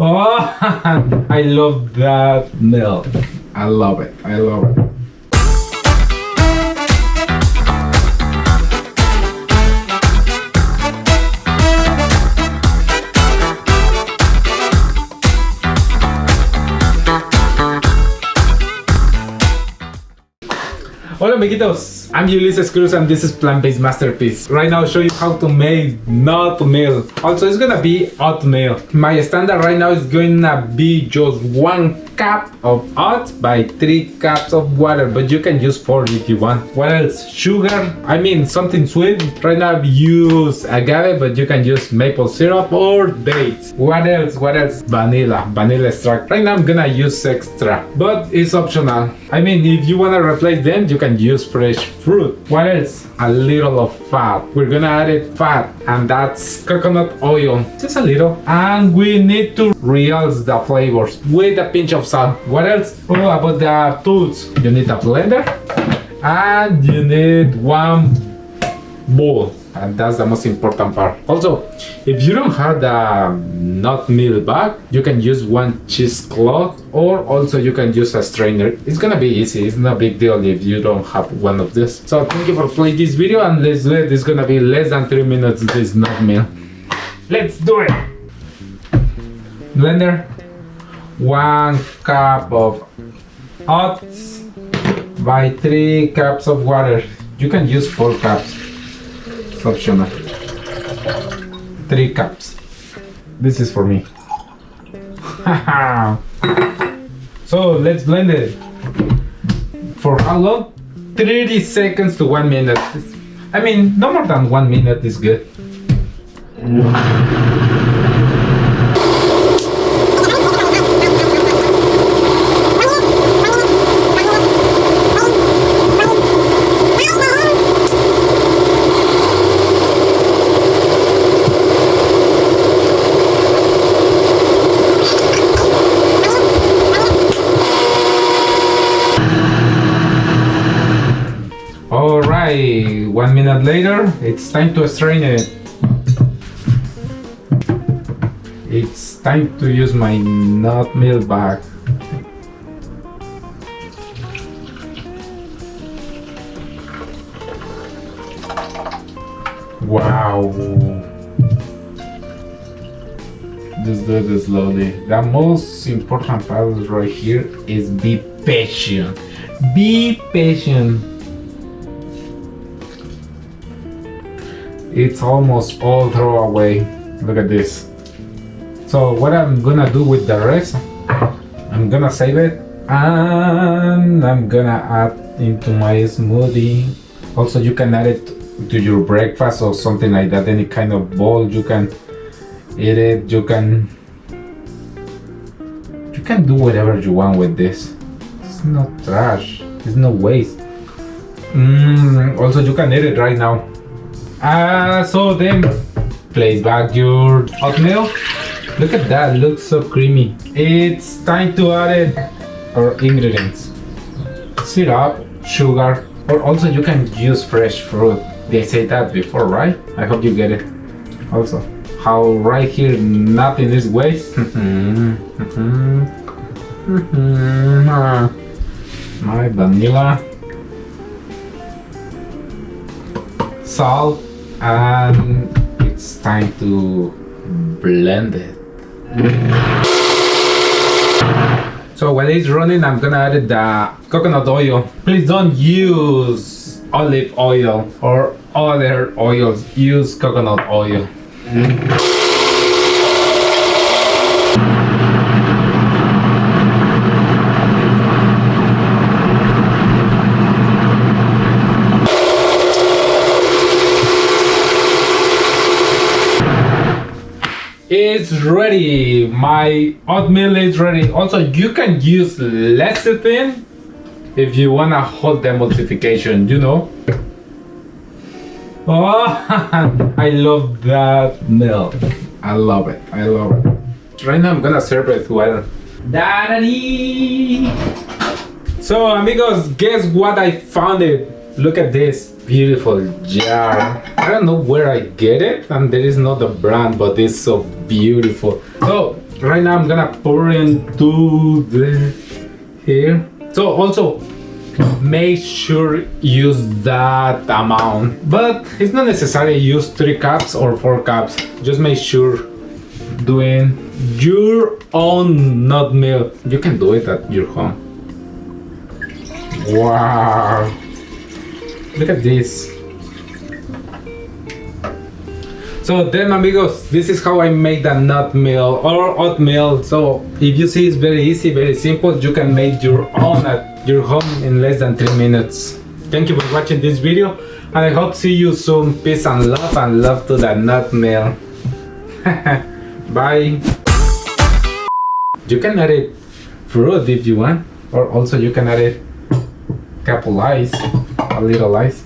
Oh, I love that milk. I love it. I love it. Hola amiguitos, I'm Ulises Cruz and this is Plant-Based Masterpiece. Right now I'll show you how to make nut meal. Also it's gonna be oatmeal. My standard right now is gonna be just 1 cup of oats by 3 cups of water, but you can use 4 if you want. What else? Sugar, I mean something sweet. Right now I've used agave, but you can use maple syrup or dates. What else? Vanilla extract. Right now I'm gonna use extra, but it's optional. I mean, if you wanna replace them, you can use fresh fruit. What else? A little of fat. We're gonna add it fat, and that's coconut oil. Just a little. And we need to realce the flavors with a pinch of salt. What else? Oh, about the tools. You need a blender, and you need 1 bowl. And that's the most important part. Also, if you don't have the nut meal bag, you can use 1 cheesecloth, or also you can use a strainer. It's gonna be easy. It's no big deal if you don't have one of this. So thank you for playing this video, and let's do it. It's gonna be less than 3 minutes, this nut meal. Let's do it. Blender, 1 cup of oats by 3 cups of water. You can use 4 cups. Optional. 3 cups. This is for me. So let's blend it. For how long? 30 seconds to 1 minute. I mean, no more than 1 minute is good. Alright, 1 minute later, it's time to strain it. It's time to use my nut meal bag. Wow. Just do it slowly. The most important part right here is be patient. Be patient. It's almost all throw away. Look at this. So what I'm gonna do with the rest, I'm gonna save it and I'm gonna add into my smoothie. Also you can add it to your breakfast or something like that, any kind of bowl. You can eat it, you can do whatever you want with this. It's not trash, it's no waste. Also you can eat it right now. So then place back your oatmeal. Look at that, looks so creamy. It's time to add our ingredients. Syrup, sugar, or also you can use fresh fruit. They say that before, right? I hope you get it. Also, how right here nothing is waste. My vanilla, salt, and it's time to blend it. So while it's running, I'm gonna add the coconut oil. Please don't use olive oil or other oils. Use coconut oil. It's ready. My oatmeal is ready. Also, you can use lecithin if you wanna hold the emulsification, you know. Oh, I love that milk. I love it. I love it. Right now I'm gonna serve it well. Da-da-dee. So amigos, guess what I found it? Look at this beautiful jar. I don't know where I get it, and there is not a brand, but it's so beautiful. So right now I'm gonna pour into the here. So also make sure use that amount, but it's not necessary use 3 cups or 4 cups. Just make sure doing your own nut milk. You can do it at your home. Wow, look at this. So then amigos, this is how I make the nut milk or oatmeal. So if you see, it's very easy, very simple. You can make your own at your home in less than 3 minutes. Thank you for watching this video, and I hope to see you soon. Peace and love to the nut milk. Bye. You can add it fruit if you want, or also you can add it couple ice, a little ice.